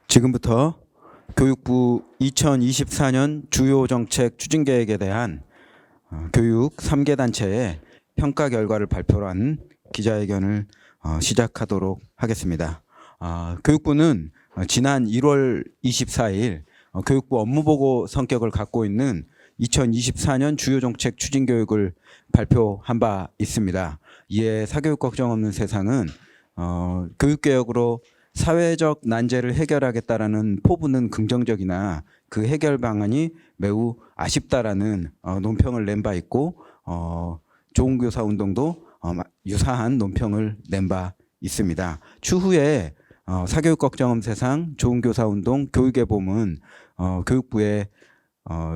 지금부터 교육부 2024년 주요 정책 추진 계획에 대한 교육 3개 단체의 평가 결과를 발표한 기자회견을 시작하도록 하겠습니다. 교육부는 지난 1월 24일 교육부 업무보고 성격을 갖고 있는 2024년 주요 정책 추진 교육을 발표한 바 있습니다. 이에 사교육 걱정 없는 세상은 교육개혁으로 사회적 난제를 해결하겠다라는 포부는 긍정적이나 그 해결 방안이 매우 아쉽다라는 논평을 낸 바 있고 좋은 교사 운동도 유사한 논평을 낸 바 있습니다. 추후에 사교육 걱정 없는 세상, 좋은 교사 운동, 교육의 봄은 교육부의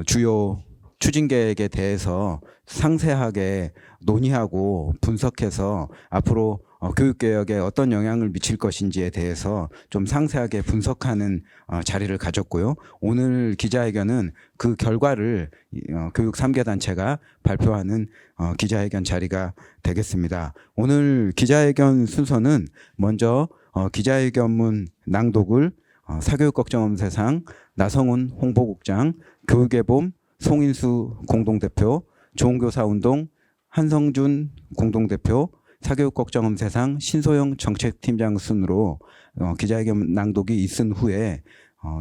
주요 추진 계획에 대해서 상세하게 논의하고 분석해서 앞으로 교육개혁에 어떤 영향을 미칠 것인지에 대해서 좀 상세하게 분석하는 자리를 가졌고요. 오늘 기자회견은 그 결과를 교육 3개 단체가 발표하는 기자회견 자리가 되겠습니다. 오늘 기자회견 순서는 먼저 기자회견문 낭독을 사교육 걱정 없는 세상 나성훈 홍보국장, 교육의 봄 송인수 공동대표, 좋은교사운동 한성준 공동대표, 사교육 걱정 없는 세상 신소영 정책팀장 순으로 기자회견 낭독이 있은 후에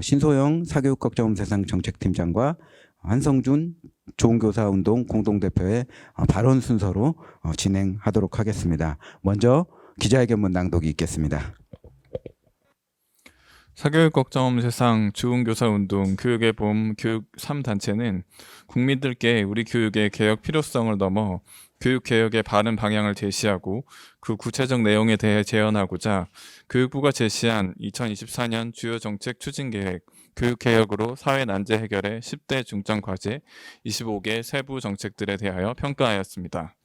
신소영 사교육 걱정 없는 세상 정책팀장과 한성준 좋은교사운동 공동대표의 발언 순서로 진행하도록 하겠습니다. 먼저 기자회견문 낭독이 있겠습니다. 사교육 걱정 없는 세상, 좋은 교사 운동, 교육의 봄, 교육 3단체는 국민들께 우리 교육의 개혁 필요성을 넘어 교육 개혁의 바른 방향을 제시하고 그 구체적 내용에 대해 제언하고자 교육부가 제시한 2024년 주요 정책 추진 계획, 교육 개혁으로 사회 난제 해결의 10대 중점 과제 25개 세부 정책들에 대하여 평가하였습니다.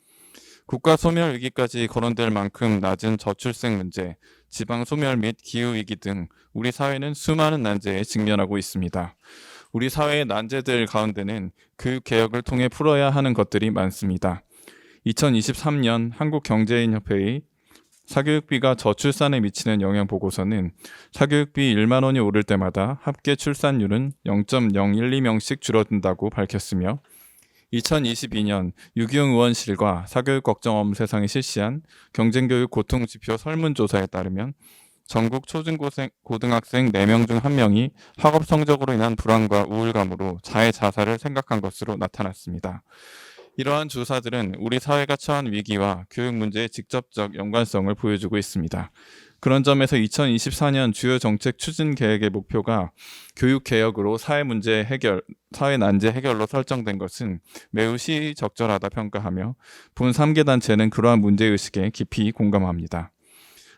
국가 소멸 위기까지 거론될 만큼 낮은 저출생 문제, 지방 소멸 및 기후 위기 등 우리 사회는 수많은 난제에 직면하고 있습니다. 우리 사회의 난제들 가운데는 교육 개혁을 통해 풀어야 하는 것들이 많습니다. 2023년 한국경제인협회의 사교육비가 저출산에 미치는 영향 보고서는 사교육비 1만 원이 오를 때마다 합계 출산율은 0.012명씩 줄어든다고 밝혔으며 2022년 유기용 의원실과 사교육 걱정 없는 세상이 실시한 경쟁교육 고통지표 설문조사에 따르면 전국 초중고등학생 4명 중 1명이 학업 성적으로 인한 불안과 우울감으로 자해자살을 생각한 것으로 나타났습니다. 이러한 조사들은 우리 사회가 처한 위기와 교육 문제의 직접적 연관성을 보여주고 있습니다. 그런 점에서 2024년 주요 정책 추진 계획의 목표가 교육 개혁으로 사회 난제 해결로 설정된 것은 매우 시적절하다 평가하며 본 3개 단체는 그러한 문제의식에 깊이 공감합니다.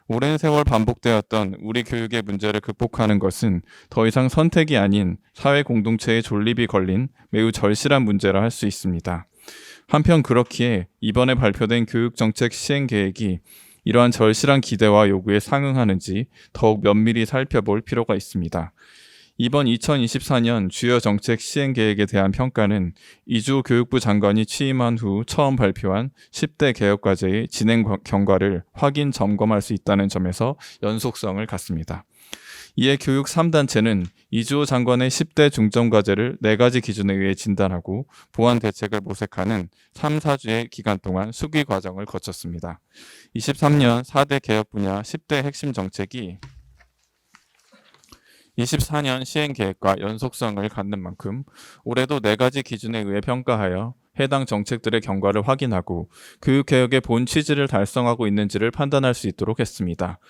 오랜 세월 반복되었던 우리 교육의 문제를 극복하는 것은 더 이상 선택이 아닌 사회 공동체의 존립이 걸린 매우 절실한 문제라 할 수 있습니다. 한편 그렇기에 이번에 발표된 교육정책 시행계획이 이러한 절실한 기대와 요구에 상응하는지 더욱 면밀히 살펴볼 필요가 있습니다. 이번 2024년 주요 정책 시행계획에 대한 평가는 이주 교육부 장관이 취임한 후 처음 발표한 10대 개혁과제의 진행 경과를 확인 점검할 수 있다는 점에서 연속성을 갖습니다. 이에 교육 3단체는 이주호 장관의 10대 중점과제를 4가지 기준에 의해 진단하고 보완 대책을 모색하는 3, 4주의 기간 동안 수기 과정을 거쳤습니다. 23년 4대 개혁 분야 10대 핵심 정책이 24년 시행 계획과 연속성을 갖는 만큼 올해도 4가지 기준에 의해 평가하여 해당 정책들의 경과를 확인하고 교육개혁의 본 취지를 달성하고 있는지를 판단할 수 있도록 했습니다.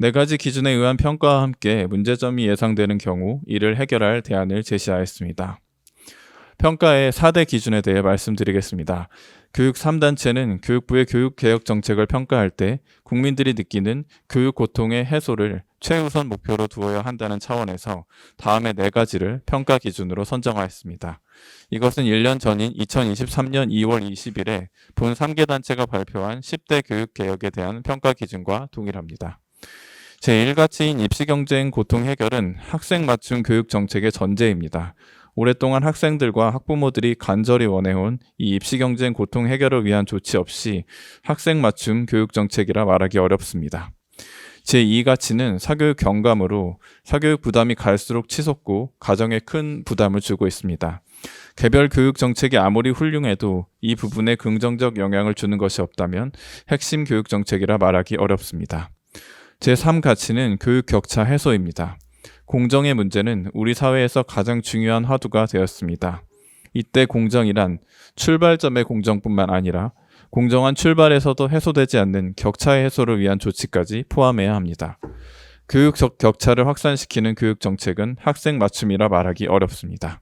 4가지 기준에 의한 평가와 함께 문제점이 예상되는 경우 이를 해결할 대안을 제시하였습니다. 평가의 4대 기준에 대해 말씀드리겠습니다. 교육 3단체는 교육부의 교육개혁 정책을 평가할 때 국민들이 느끼는 교육 고통의 해소를 최우선 목표로 두어야 한다는 차원에서 다음의 4가지를 평가 기준으로 선정하였습니다. 이것은 1년 전인 2023년 2월 20일에 본 3개 단체가 발표한 10대 교육개혁에 대한 평가 기준과 동일합니다. 제1가치인 입시경쟁 고통 해결은 학생 맞춤 교육 정책의 전제입니다. 오랫동안 학생들과 학부모들이 간절히 원해온 이 입시경쟁 고통 해결을 위한 조치 없이 학생 맞춤 교육 정책이라 말하기 어렵습니다. 제2가치는 사교육 경감으로 사교육 부담이 갈수록 치솟고 가정에 큰 부담을 주고 있습니다. 개별 교육 정책이 아무리 훌륭해도 이 부분에 긍정적 영향을 주는 것이 없다면 핵심 교육 정책이라 말하기 어렵습니다. 제3가치는 교육 격차 해소입니다. 공정의 문제는 우리 사회에서 가장 중요한 화두가 되었습니다. 이때 공정이란 출발점의 공정뿐만 아니라 공정한 출발에서도 해소되지 않는 격차의 해소를 위한 조치까지 포함해야 합니다. 교육 격차를 확산시키는 교육 정책은 학생 맞춤이라 말하기 어렵습니다.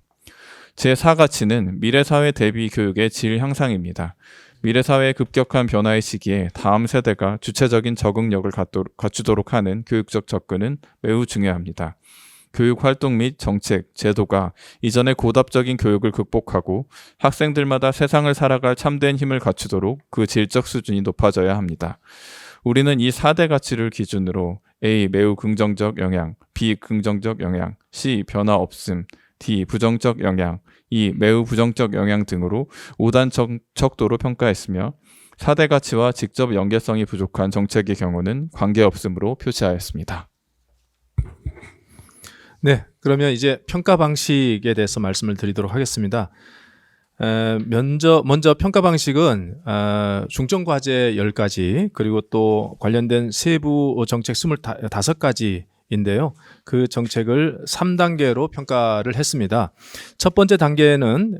제4가치는 미래사회 대비 교육의 질 향상입니다. 미래사회의 급격한 변화의 시기에 다음 세대가 주체적인 적응력을 갖추도록 하는 교육적 접근은 매우 중요합니다. 교육 활동 및 정책, 제도가 이전의 고답적인 교육을 극복하고 학생들마다 세상을 살아갈 참된 힘을 갖추도록 그 질적 수준이 높아져야 합니다. 우리는 이 4대 가치를 기준으로 A. 매우 긍정적 영향, B. 긍정적 영향, C. 변화 없음, D. 부정적 영향, E. 매우 부정적 영향 등으로 5단 척도로 평가했으며 4대 가치와 직접 연계성이 부족한 정책의 경우는 관계없음으로 표시하였습니다. 네, 그러면 이제 평가 방식에 대해서 말씀을 드리도록 하겠습니다. 먼저 평가 방식은 중점 과제 10가지 그리고 또 관련된 세부 정책 25가지인데요. 그 정책을 3단계로 평가를 했습니다. 첫 번째 단계는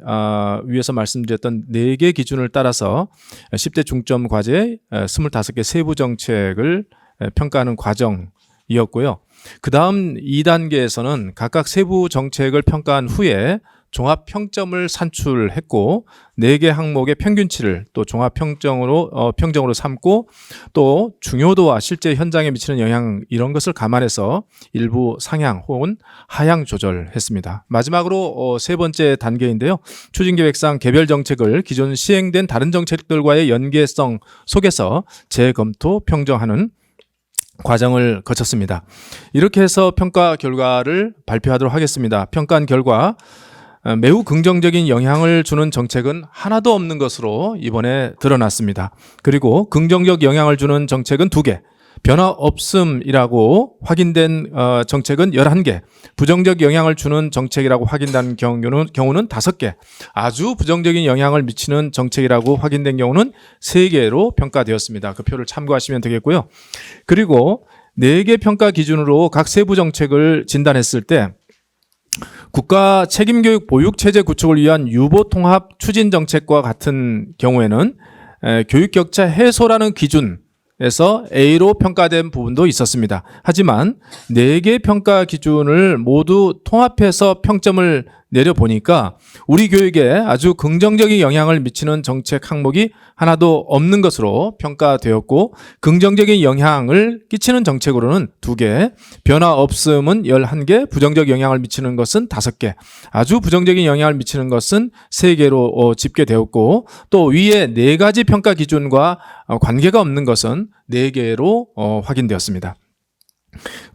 위에서 말씀드렸던 4개 기준을 따라서 10대 중점 과제 25개 세부 정책을 평가하는 과정이었고요. 그 다음 2단계에서는 각각 세부 정책을 평가한 후에 종합 평점을 산출했고 4개 항목의 평균치를 또 종합 평정으로 삼고 또 중요도와 실제 현장에 미치는 영향 이런 것을 감안해서 일부 상향 혹은 하향 조절했습니다. 마지막으로 세 번째 단계인데요. 추진계획상 개별 정책을 기존 시행된 다른 정책들과의 연계성 속에서 재검토 평정하는 과정을 거쳤습니다. 이렇게 해서 평가 결과를 발표하도록 하겠습니다. 평가한 결과 매우 긍정적인 영향을 주는 정책은 하나도 없는 것으로 이번에 드러났습니다. 그리고 긍정적 영향을 주는 정책은 2개, 변화 없음이라고 확인된 정책은 11개, 부정적 영향을 주는 정책이라고 확인된 경우는 5개, 아주 부정적인 영향을 미치는 정책이라고 확인된 경우는 3개로 평가되었습니다. 그 표를 참고하시면 되겠고요. 그리고 4개 평가 기준으로 각 세부 정책을 진단했을 때 국가 책임교육 보육체제 구축을 위한 유보통합 추진정책과 같은 경우에는 교육격차 해소라는 기준에서 A로 평가된 부분도 있었습니다. 하지만 4개 평가 기준을 모두 통합해서 평점을 내려보니까 우리 교육에 아주 긍정적인 영향을 미치는 정책 항목이 하나도 없는 것으로 평가되었고 긍정적인 영향을 끼치는 정책으로는 2개, 변화 없음은 11개, 부정적 영향을 미치는 것은 5개, 아주 부정적인 영향을 미치는 것은 3개로 집계되었고 또 위에 4가지 평가 기준과 관계가 없는 것은 4개로 확인되었습니다.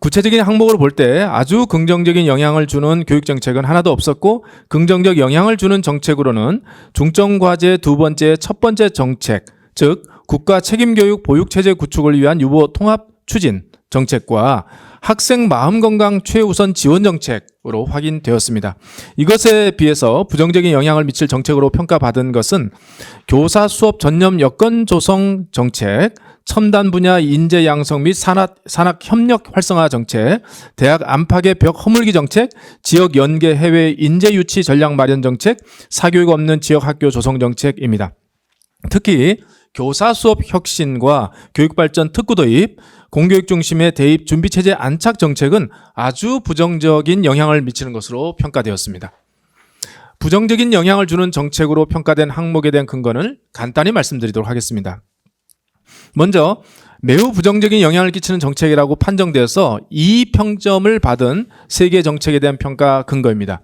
구체적인 항목으로 볼 때 아주 긍정적인 영향을 주는 교육정책은 하나도 없었고 긍정적 영향을 주는 정책으로는 중점과제 2번째, 첫 번째 정책, 즉 국가 책임교육 보육체제 구축을 위한 유보 통합 추진 정책과 학생 마음건강 최우선 지원 정책으로 확인되었습니다. 이것에 비해서 부정적인 영향을 미칠 정책으로 평가받은 것은 교사 수업 전념 여건 조성 정책, 첨단 분야 인재 양성 및 산학 협력 활성화 정책, 대학 안팎의 벽 허물기 정책, 지역 연계 해외 인재 유치 전략 마련 정책, 사교육 없는 지역 학교 조성 정책입니다. 특히 교사 수업 혁신과 교육발전 특구 도입, 공교육 중심의 대입 준비체제 안착 정책은 아주 부정적인 영향을 미치는 것으로 평가되었습니다. 부정적인 영향을 주는 정책으로 평가된 항목에 대한 근거는 간단히 말씀드리도록 하겠습니다. 먼저 매우 부정적인 영향을 끼치는 정책이라고 판정되어서 2평점을 받은 3개 정책에 대한 평가 근거입니다.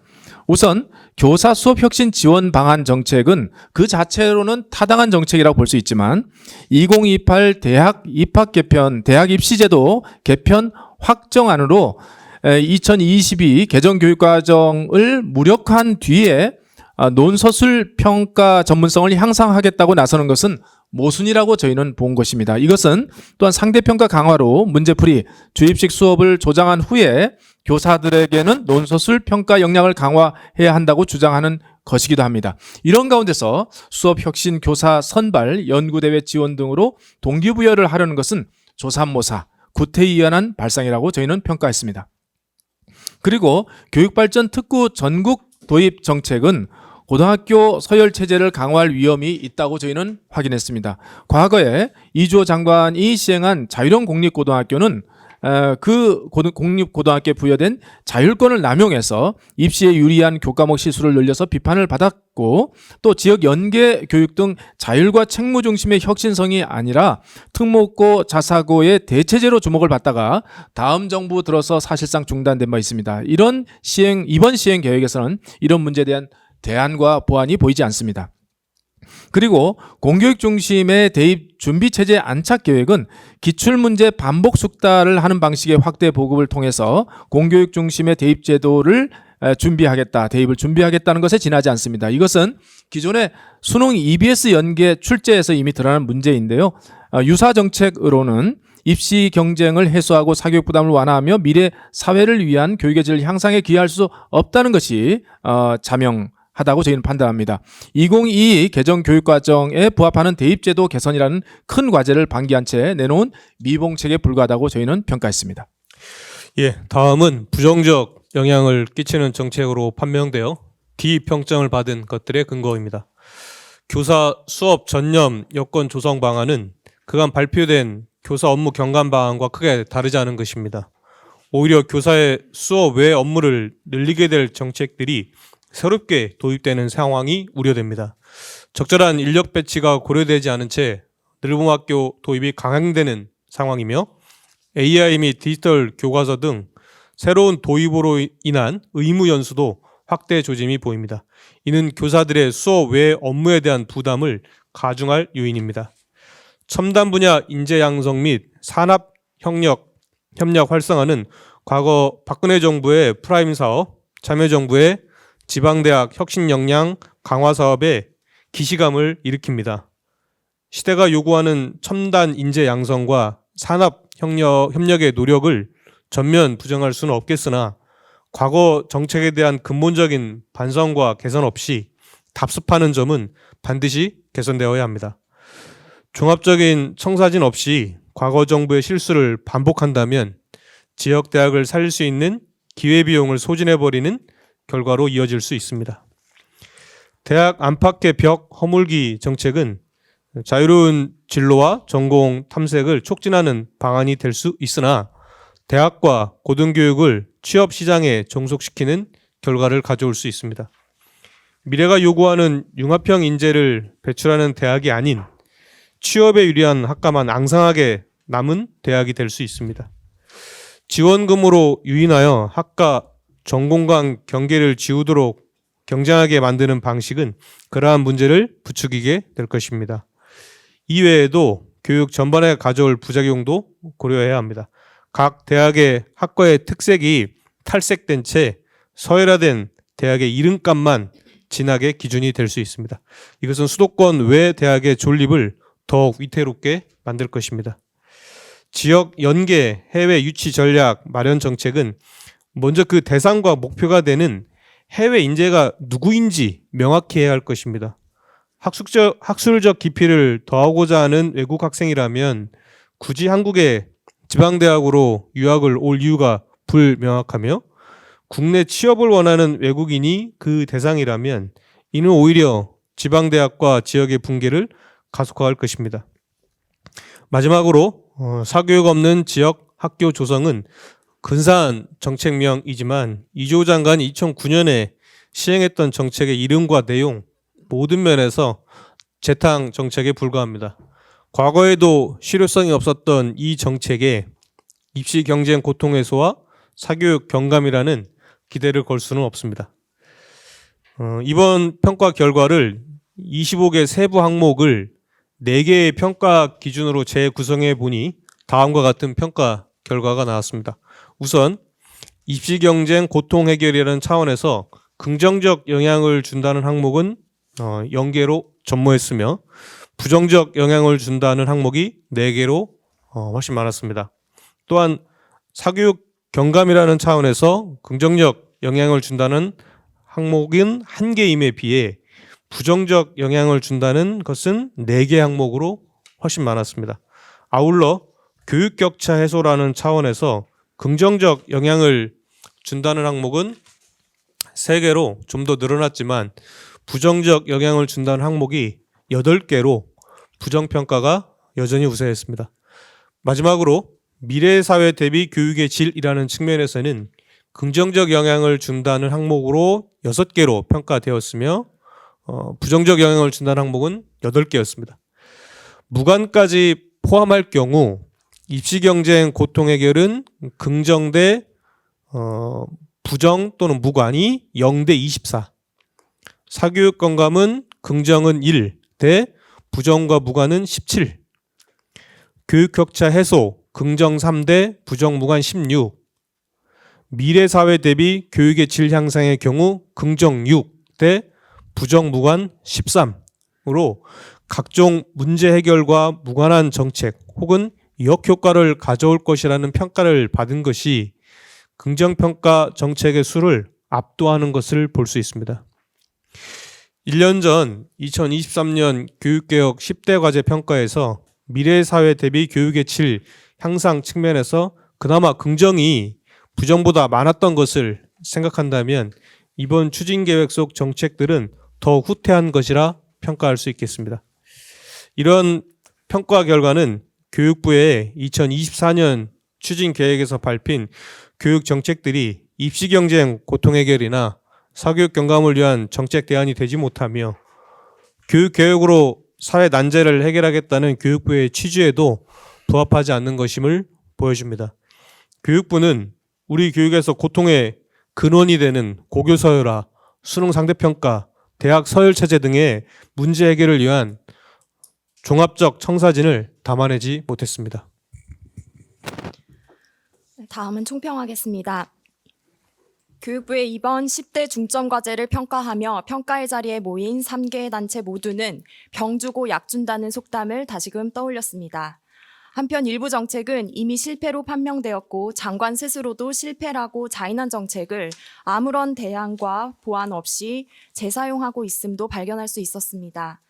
우선 교사 수업 혁신 지원 방안 정책은 그 자체로는 타당한 정책이라고 볼 수 있지만 2028 대학 입학 개편, 대학 입시제도 개편 확정안으로 2022 개정 교육과정을 무력화한 뒤에 논서술 평가 전문성을 향상하겠다고 나서는 것은 모순이라고 저희는 본 것입니다. 이것은 또한 상대평가 강화로 문제풀이, 주입식 수업을 조장한 후에 교사들에게는 논서술 평가 역량을 강화해야 한다고 주장하는 것이기도 합니다. 이런 가운데서 수업 혁신 교사 선발, 연구대회 지원 등으로 동기부여를 하려는 것은 조삼모사, 구태의연한 발상이라고 저희는 평가했습니다. 그리고 교육발전 특구 전국 도입 정책은 고등학교 서열 체제를 강화할 위험이 있다고 저희는 확인했습니다. 과거에 이주호 장관이 시행한 자율형 공립고등학교는 그 공립고등학교에 부여된 자율권을 남용해서 입시에 유리한 교과목 시수를 늘려서 비판을 받았고, 또 지역 연계 교육 등 자율과 책무 중심의 혁신성이 아니라 특목고 자사고의 대체제로 주목을 받다가 다음 정부 들어서 사실상 중단된 바 있습니다. 이번 시행 계획에서는 이런 문제에 대한 대안과 보완이 보이지 않습니다. 그리고 공교육 중심의 대입 준비 체제 안착 계획은 기출문제 반복 숙달을 하는 방식의 확대 보급을 통해서 공교육 중심의 대입 제도를 대입을 준비하겠다는 것에 지나지 않습니다. 이것은 기존의 수능 EBS 연계 출제에서 이미 드러난 문제인데요. 유사 정책으로는 입시 경쟁을 해소하고 사교육 부담을 완화하며 미래 사회를 위한 교육의 질 향상에 기여할 수 없다는 것이 자명하다고 저희는 판단합니다. 2022 개정 교육과정에 부합하는 대입제도 개선이라는 큰 과제를 방기한 채 내놓은 미봉책에 불과하다고 저희는 평가했습니다. 예, 다음은 부정적 영향을 끼치는 정책으로 판명되어 D 평점을 받은 것들의 근거입니다. 교사 수업 전념 여건 조성 방안은 그간 발표된 교사 업무 경감 방안과 크게 다르지 않은 것입니다. 오히려 교사의 수업 외 업무를 늘리게 될 정책들이 새롭게 도입되는 상황이 우려됩니다. 적절한 인력 배치가 고려되지 않은 채 늘봄학교 도입이 강행되는 상황이며 AI 및 디지털 교과서 등 새로운 도입으로 인한 의무 연수도 확대 조짐이 보입니다. 이는 교사들의 수업 외 업무에 대한 부담을 가중할 요인입니다. 첨단 분야 인재 양성 및 산업 협력 활성화는 과거 박근혜 정부의 프라임 사업, 참여정부의 지방대학 혁신 역량 강화 사업에 기시감을 일으킵니다. 시대가 요구하는 첨단 인재 양성과 산업 협력의 노력을 전면 부정할 수는 없겠으나 과거 정책에 대한 근본적인 반성과 개선 없이 답습하는 점은 반드시 개선되어야 합니다. 종합적인 청사진 없이 과거 정부의 실수를 반복한다면 지역 대학을 살릴 수 있는 기회비용을 소진해버리는 결과로 이어질 수 있습니다. 대학 안팎의 벽 허물기 정책은 자유로운 진로와 전공 탐색을 촉진하는 방안이 될 수 있으나 대학과 고등교육을 취업 시장에 종속시키는 결과를 가져올 수 있습니다. 미래가 요구하는 융합형 인재를 배출하는 대학이 아닌 취업에 유리한 학과만 앙상하게 남은 대학이 될 수 있습니다. 지원금으로 유인하여 학과 전공 간 경계를 지우도록 경쟁하게 만드는 방식은 그러한 문제를 부추기게 될 것입니다. 이외에도 교육 전반에 가져올 부작용도 고려해야 합니다. 각 대학의 학과의 특색이 탈색된 채 서열화된 대학의 이름값만 진학의 기준이 될 수 있습니다. 이것은 수도권 외 대학의 존립을 더욱 위태롭게 만들 것입니다. 지역 연계 해외 유치 전략 마련 정책은 먼저 그 대상과 목표가 되는 해외 인재가 누구인지 명확히 해야 할 것입니다. 학술적 깊이를 더하고자 하는 외국 학생이라면 굳이 한국의 지방대학으로 유학을 올 이유가 불명확하며 국내 취업을 원하는 외국인이 그 대상이라면 이는 오히려 지방대학과 지역의 붕괴를 가속화할 것입니다. 마지막으로 사교육 없는 지역 학교 조성은 근사한 정책명이지만 이주호 장관이 2009년에 시행했던 정책의 이름과 내용 모든 면에서 재탕 정책에 불과합니다. 과거에도 실효성이 없었던 이 정책에 입시 경쟁 고통 해소와 사교육 경감이라는 기대를 걸 수는 없습니다. 이번 평가 결과를 25개 세부 항목을 4개의 평가 기준으로 재구성해 보니 다음과 같은 평가 결과가 나왔습니다. 우선 입시 경쟁 고통 해결이라는 차원에서 긍정적 영향을 준다는 항목은 0개로 전무했으며 부정적 영향을 준다는 항목이 4개로 훨씬 많았습니다. 또한 사교육 경감이라는 차원에서 긍정적 영향을 준다는 항목은 1개임에 비해 부정적 영향을 준다는 것은 4개 항목으로 훨씬 많았습니다. 아울러 교육 격차 해소라는 차원에서 긍정적 영향을 준다는 항목은 3개로 좀 더 늘어났지만 부정적 영향을 준다는 항목이 8개로 부정평가가 여전히 우세했습니다. 마지막으로 미래사회 대비 교육의 질이라는 측면에서는 긍정적 영향을 준다는 항목으로 6개로 평가되었으며 부정적 영향을 준다는 항목은 8개였습니다. 무관까지 포함할 경우 입시경쟁 고통 해결은 긍정 대 부정 또는 무관이 0대 24, 사교육 건감은 긍정은 1 대 부정과 무관은 17, 교육 격차 해소 긍정 3대 부정 무관 16, 미래사회 대비 교육의 질 향상의 경우 긍정 6 대 부정 무관 13으로 각종 문제 해결과 무관한 정책 혹은 역효과를 가져올 것이라는 평가를 받은 것이 긍정평가 정책의 수를 압도하는 것을 볼 수 있습니다. 1년 전 2023년 교육개혁 10대 과제 평가에서 미래사회 대비 교육의 질 향상 측면에서 그나마 긍정이 부정보다 많았던 것을 생각한다면 이번 추진계획 속 정책들은 더 후퇴한 것이라 평가할 수 있겠습니다. 이런 평가 결과는 교육부의 2024년 추진계획에서 밟힌 교육 정책들이 입시경쟁 고통 해결이나 사교육 경감을 위한 정책 대안이 되지 못하며 교육개혁으로 사회 난제를 해결하겠다는 교육부의 취지에도 부합하지 않는 것임을 보여줍니다. 교육부는 우리 교육에서 고통의 근원이 되는 고교 서열화, 수능 상대평가, 대학 서열 체제 등의 문제 해결을 위한 종합적 청사진을 담아내지 못했습니다. 다음은 총평하겠습니다. 교육부의 이번 10대 중점 과제를 평가하며 평가의 자리에 모인 3개의 단체 모두는 병 주고 약 준다는 속담을 다시금 떠올렸습니다. 한편 일부 정책은 이미 실패로 판명되었고 장관 스스로도 실패라고 자인한 정책을 아무런 대안과 보완 없이 재사용하고 있음도 발견할 수 있었습니다.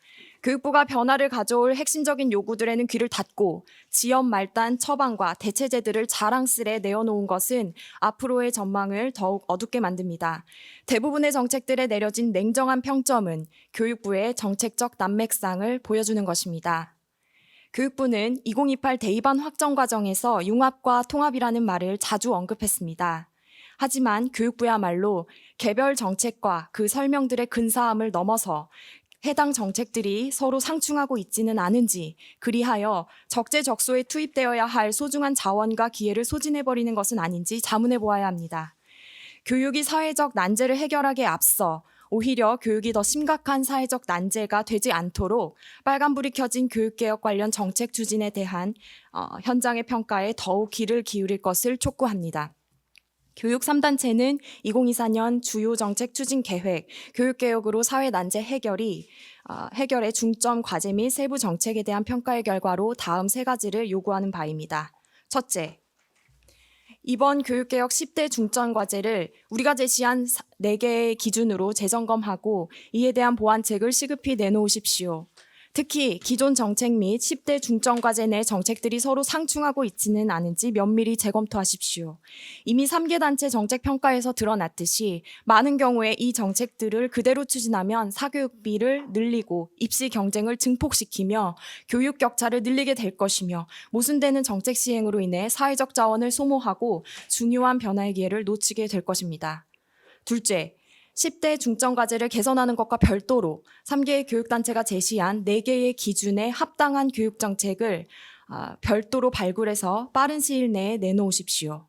교육부가 변화를 가져올 핵심적인 요구들에는 귀를 닫고 지연 말단 처방과 대체제들을 자랑스레 내어놓은 것은 앞으로의 전망을 더욱 어둡게 만듭니다. 대부분의 정책들에 내려진 냉정한 평점은 교육부의 정책적 난맥상을 보여주는 것입니다. 교육부는 2028 대입안 확정 과정에서 융합과 통합이라는 말을 자주 언급했습니다. 하지만 교육부야말로 개별 정책과 그 설명들의 근사함을 넘어서 해당 정책들이 서로 상충하고 있지는 않은지, 그리하여 적재적소에 투입되어야 할 소중한 자원과 기회를 소진해버리는 것은 아닌지 자문해 보아야 합니다. 교육이 사회적 난제를 해결하기에 앞서 오히려 교육이 더 심각한 사회적 난제가 되지 않도록 빨간불이 켜진 교육개혁 관련 정책 추진에 대한 현장의 평가에 더욱 귀를 기울일 것을 촉구합니다. 교육 3단체는 2024년 주요 정책 추진 계획, 교육개혁으로 사회 난제 해결의 중점 과제 및 세부 정책에 대한 평가의 결과로 다음 3가지를 요구하는 바입니다. 첫째, 이번 교육개혁 10대 중점 과제를 우리가 제시한 4개의 기준으로 재점검하고 이에 대한 보완책을 시급히 내놓으십시오. 특히 기존 정책 및 10대 중점 과제 내 정책들이 서로 상충하고 있지는 않은지 면밀히 재검토하십시오. 이미 3개 단체 정책 평가에서 드러났듯이 많은 경우에 이 정책들을 그대로 추진하면 사교육비를 늘리고 입시 경쟁을 증폭시키며 교육 격차를 늘리게 될 것이며 모순되는 정책 시행으로 인해 사회적 자원을 소모하고 중요한 변화의 기회를 놓치게 될 것입니다. 둘째, 10대 중점 과제를 개선하는 것과 별도로 3개의 교육단체가 제시한 4개의 기준에 합당한 교육 정책을 별도로 발굴해서 빠른 시일 내에 내놓으십시오.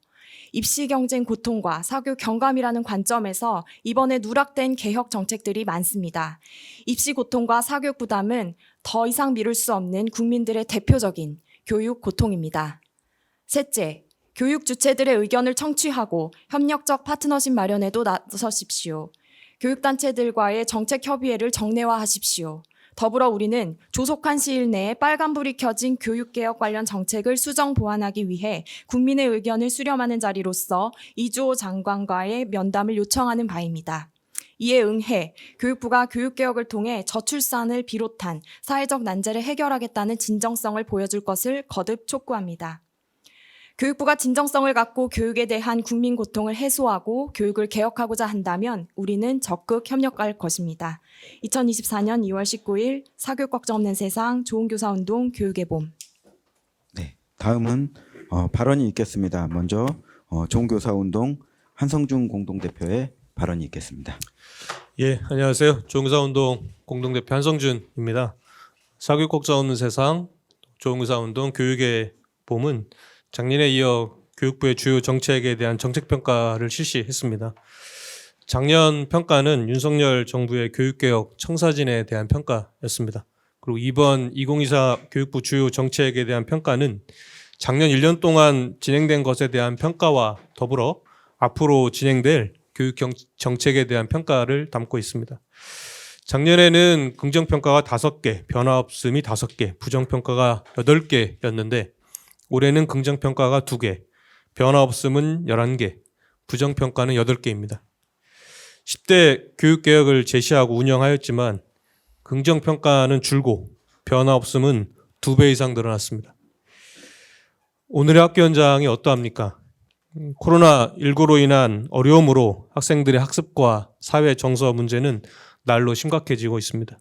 입시 경쟁 고통과 사교육 경감이라는 관점에서 이번에 누락된 개혁 정책들이 많습니다. 입시 고통과 사교육 부담은 더 이상 미룰 수 없는 국민들의 대표적인 교육 고통입니다. 셋째, 교육 주체들의 의견을 청취하고 협력적 파트너십 마련에도 나서십시오. 교육단체들과의 정책 협의회를 정례화하십시오. 더불어 우리는 조속한 시일 내에 빨간불이 켜진 교육개혁 관련 정책을 수정 보완하기 위해 국민의 의견을 수렴하는 자리로서 이주호 장관과의 면담을 요청하는 바입니다. 이에 응해 교육부가 교육개혁을 통해 저출산을 비롯한 사회적 난제를 해결하겠다는 진정성을 보여줄 것을 거듭 촉구합니다. 교육부가 진정성을 갖고 교육에 대한 국민 고통을 해소하고 교육을 개혁하고자 한다면 우리는 적극 협력할 것입니다. 2024년 2월 19일 사교육 걱정 없는 세상 좋은 교사 운동 교육의 봄. 네, 다음은 발언이 있겠습니다. 먼저 좋은 교사 운동 한성중 공동대표의 발언이 있겠습니다. 예, 안녕하세요. 좋은교사운동 공동대표 한성준입니다. 사교육 걱정 없는 세상 좋은교사운동 교육의 봄은 작년에 이어 교육부의 주요 정책에 대한 정책평가를 실시했습니다. 작년 평가는 윤석열 정부의 교육개혁 청사진에 대한 평가였습니다. 그리고 이번 2024 교육부 주요 정책에 대한 평가는 작년 1년 동안 진행된 것에 대한 평가와 더불어 앞으로 진행될 교육 정책에 대한 평가를 담고 있습니다. 작년에는 긍정평가가 5개, 변화 없음이 5개, 부정평가가 8개였는데 올해는 긍정평가가 2개, 변화 없음은 11개, 부정평가는 8개입니다. 10대 교육개혁을 제시하고 운영하였지만 긍정평가는 줄고 변화 없음은 2배 이상 늘어났습니다. 오늘의 학교 현장이 어떠합니까? 코로나19로 인한 어려움으로 학생들의 학습과 사회 정서 문제는 날로 심각해지고 있습니다.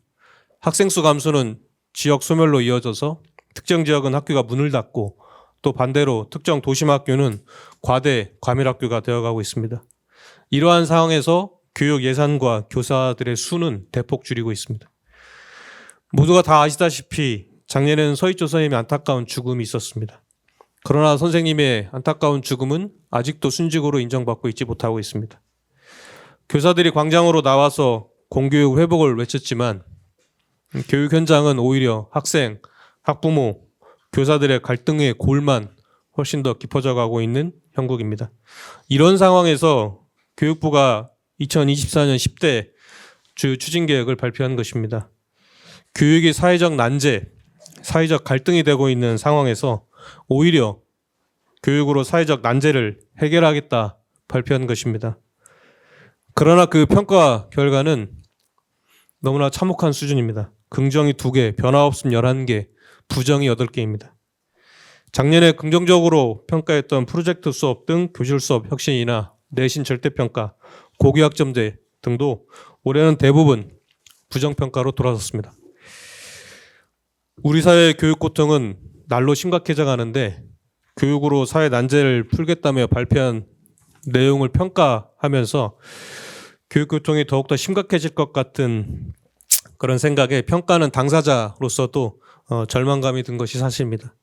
학생 수 감소는 지역 소멸로 이어져서 특정 지역은 학교가 문을 닫고 또 반대로 특정 도심 학교는 과대 과밀학교가 되어가고 있습니다. 이러한 상황에서 교육 예산과 교사들의 수는 대폭 줄이고 있습니다. 모두가 다 아시다시피 작년에는 서희조 선생님의 안타까운 죽음이 있었습니다. 그러나 선생님의 안타까운 죽음은 아직도 순직으로 인정받고 있지 못하고 있습니다. 교사들이 광장으로 나와서 공교육 회복을 외쳤지만 교육 현장은 오히려 학생, 학부모, 교사들의 갈등의 골만 훨씬 더 깊어져 가고 있는 형국입니다. 이런 상황에서 교육부가 2024년 10대 주요 추진계획을 발표한 것입니다. 교육이 사회적 난제, 사회적 갈등이 되고 있는 상황에서 오히려 교육으로 사회적 난제를 해결하겠다 발표한 것입니다. 그러나 그 평가 결과는 너무나 참혹한 수준입니다. 긍정이 2개, 변화 없음 11개, 부정이 8개입니다. 작년에 긍정적으로 평가했던 프로젝트 수업 등 교실 수업 혁신이나 내신 절대평가, 고교학점제 등도 올해는 대부분 부정평가로 돌아섰습니다. 우리 사회의 교육 고통은 날로 심각해져 가는데 교육으로 사회 난제를 풀겠다며 발표한 내용을 평가하면서 교육 고통이 더욱더 심각해질 것 같은 그런 생각에 평가는 당사자로서도 절망감이 든 것이 사실입니다.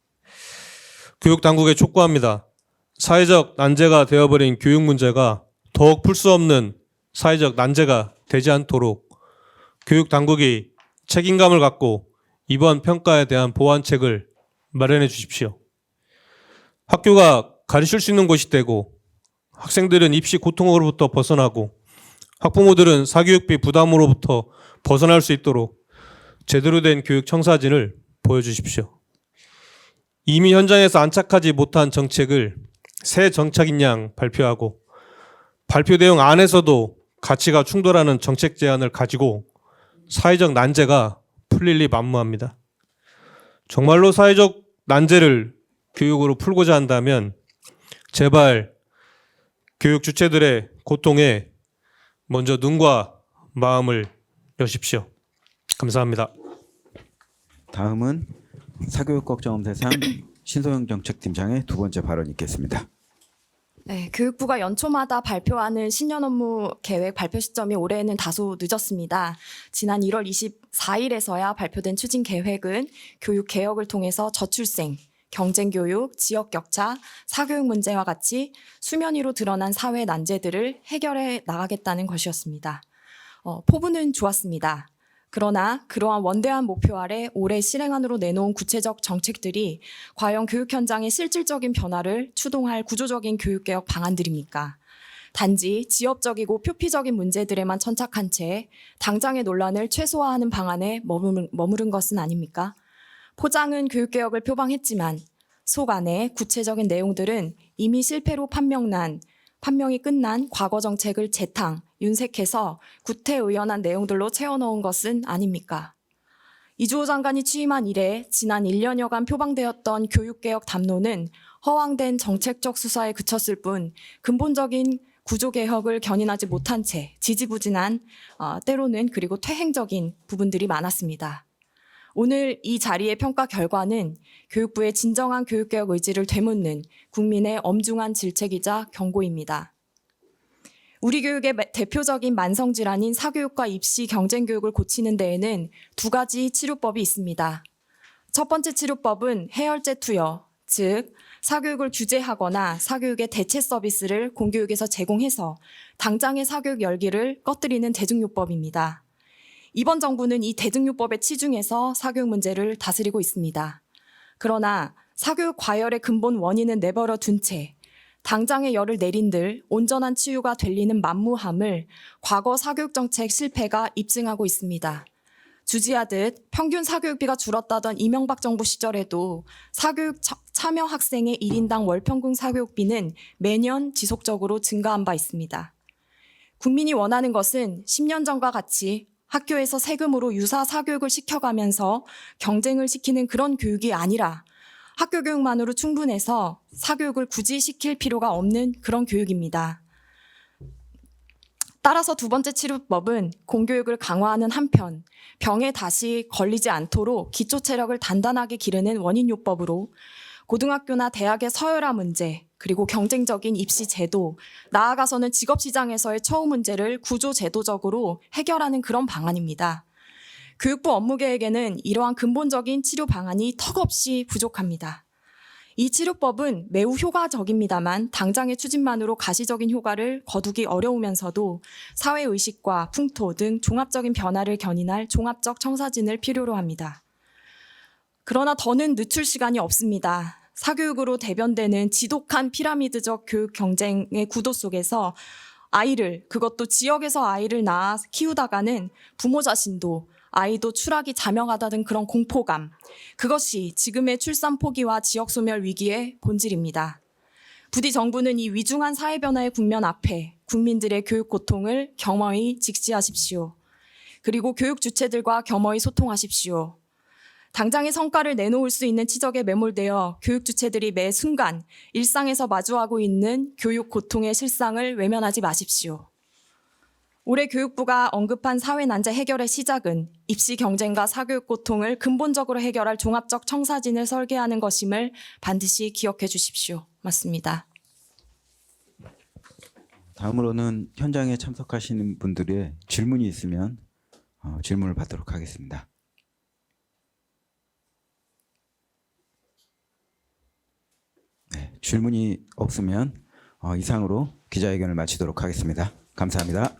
교육 당국에 촉구합니다. 사회적 난제가 되어버린 교육 문제가 더욱 풀 수 없는 사회적 난제가 되지 않도록 교육 당국이 책임감을 갖고 이번 평가에 대한 보완책을 마련해 주십시오. 학교가 가르칠 수 있는 곳이 되고 학생들은 입시 고통으로부터 벗어나고 학부모들은 사교육비 부담으로부터 벗어날 수 있도록 제대로 된 교육 청사진을 보여주십시오. 이미 현장에서 안착하지 못한 정책을 새 정책인 양 발표하고 발표 내용 안에서도 가치가 충돌하는 정책 제안을 가지고 사회적 난제가 풀릴 리 만무합니다. 정말로 사회적 난제를 교육으로 풀고자 한다면 제발 교육 주체들의 고통에 먼저 눈과 마음을 여십시오. 감사합니다. 다음은 사교육 걱정 없는 세상 신소영 정책팀장의 2번째 발언이 있겠습니다. 네, 교육부가 연초마다 발표하는 신년 업무 계획 발표 시점이 올해는 다소 늦었습니다. 지난 1월 24일에서야 발표된 추진 계획은 교육 개혁을 통해서 저출생, 경쟁교육, 지역격차, 사교육 문제와 같이 수면 위로 드러난 사회 난제들을 해결해 나가겠다는 것이었습니다. 포부는 좋았습니다. 그러나 그러한 원대한 목표 아래 올해 실행안으로 내놓은 구체적 정책들이 과연 교육 현장의 실질적인 변화를 추동할 구조적인 교육개혁 방안들입니까? 단지 지엽적이고 표피적인 문제들에만 천착한 채 당장의 논란을 최소화하는 방안에 머무른 것은 아닙니까? 포장은 교육개혁을 표방했지만 속 안의 구체적인 내용들은 이미 실패로 판명이 끝난 과거 정책을 재탕, 윤색해서 구태의연한 내용들로 채워넣은 것은 아닙니까? 이주호 장관이 취임한 이래 지난 1년여간 표방되었던 교육개혁 담론은 허황된 정책적 수사에 그쳤을 뿐 근본적인 구조개혁을 견인하지 못한 채 지지부진한 때로는 그리고 퇴행적인 부분들이 많았습니다. 오늘 이 자리의 평가 결과는 교육부의 진정한 교육개혁 의지를 되묻는 국민의 엄중한 질책이자 경고입니다. 우리 교육의 대표적인 만성질환인 사교육과 입시 경쟁교육을 고치는 데에는 두 가지 치료법이 있습니다. 첫 번째 치료법은 해열제 투여, 즉 사교육을 규제하거나 사교육의 대체 서비스를 공교육에서 제공해서 당장의 사교육 열기를 꺼뜨리는 대중요법입니다. 이번 정부는 이 대중요법에 치중해서 사교육 문제를 다스리고 있습니다. 그러나 사교육 과열의 근본 원인은 내버려 둔 채 당장의 열을 내린들 온전한 치유가 될 리는 만무함을 과거 사교육 정책 실패가 입증하고 있습니다. 주지하듯 평균 사교육비가 줄었다던 이명박 정부 시절에도 사교육 참여 학생의 1인당 월평균 사교육비는 매년 지속적으로 증가한 바 있습니다. 국민이 원하는 것은 10년 전과 같이 학교에서 세금으로 유사 사교육을 시켜가면서 경쟁을 시키는 그런 교육이 아니라 학교 교육만으로 충분해서 사교육을 굳이 시킬 필요가 없는 그런 교육입니다. 따라서 두 번째 치료법은 공교육을 강화하는 한편 병에 다시 걸리지 않도록 기초 체력을 단단하게 기르는 원인요법으로 고등학교나 대학의 서열화 문제, 그리고 경쟁적인 입시 제도, 나아가서는 직업시장에서의 처우 문제를 구조제도적으로 해결하는 그런 방안입니다. 교육부 업무계획에는 이러한 근본적인 치료 방안이 턱없이 부족합니다. 이 치료법은 매우 효과적입니다만 당장의 추진만으로 가시적인 효과를 거두기 어려우면서도 사회의식과 풍토 등 종합적인 변화를 견인할 종합적 청사진을 필요로 합니다. 그러나 더는 늦출 시간이 없습니다. 사교육으로 대변되는 지독한 피라미드적 교육 경쟁의 구도 속에서 그것도 지역에서 아이를 낳아 키우다가는 부모 자신도 아이도 추락이 자명하다는 그런 공포감, 그것이 지금의 출산 포기와 지역 소멸 위기의 본질입니다. 부디 정부는 이 위중한 사회 변화의 국면 앞에 국민들의 교육 고통을 겸허히 직시하십시오. 그리고 교육 주체들과 겸허히 소통하십시오. 당장의 성과를 내놓을 수 있는 치적에 매몰되어 교육 주체들이 매 순간 일상에서 마주하고 있는 교육 고통의 실상을 외면하지 마십시오. 올해 교육부가 언급한 사회 난제 해결의 시작은 입시 경쟁과 사교육 고통을 근본적으로 해결할 종합적 청사진을 설계하는 것임을 반드시 기억해 주십시오. 맞습니다. 다음으로는 현장에 참석하시는 분들의 질문이 있으면 질문을 받도록 하겠습니다. 네, 질문이 없으면 이상으로 기자회견을 마치도록 하겠습니다. 감사합니다.